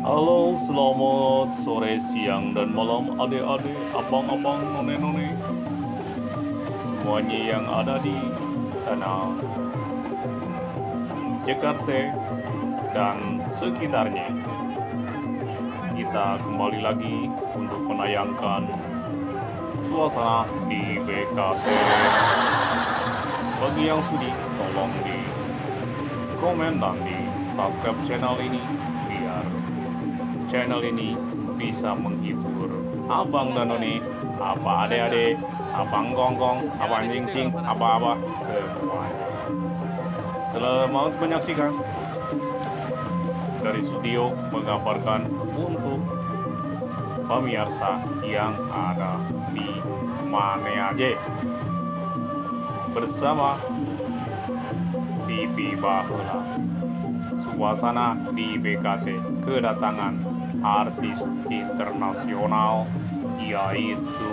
Halo, selamat sore, siang, dan malam adik-adik, abang-abang, none-none, semuanya yang ada di tanah Jakarta dan sekitarnya. Kita kembali lagi untuk menayangkan suasana di BKT. Bagi yang sudi, tolong di komen dan di subscribe channel ini biar channel ini bisa menghibur abang dan noni, apa adik-adik, abang gonggong, abang jingking, apa-apa semuanya. Selamat menyaksikan. Dari studio mengabarkan untuk pemirsa yang ada di mana aja bersama TV Bahula. Suasana di BKT kedatangan artis internasional, yaitu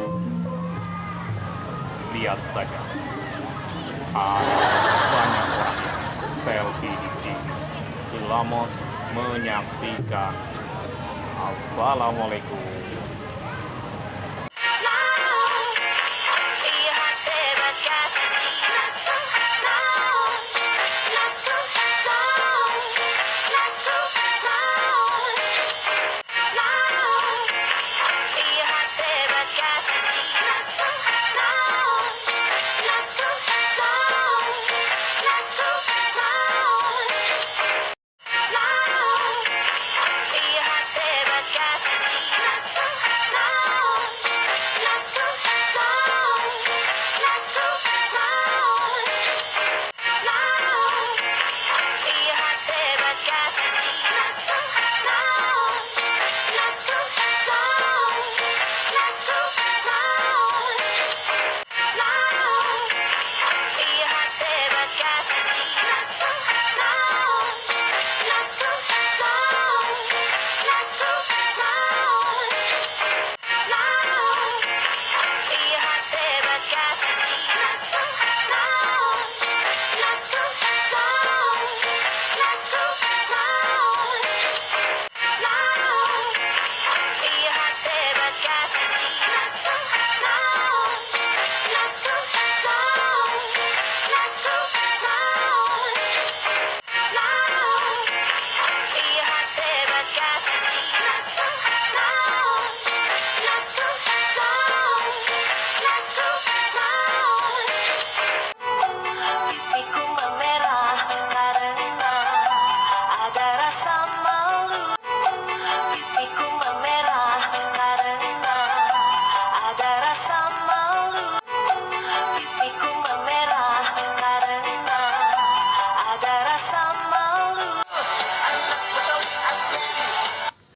lihat saja ada banyak orang yang selfie di sini. Selamat menyaksikan. Assalamualaikum.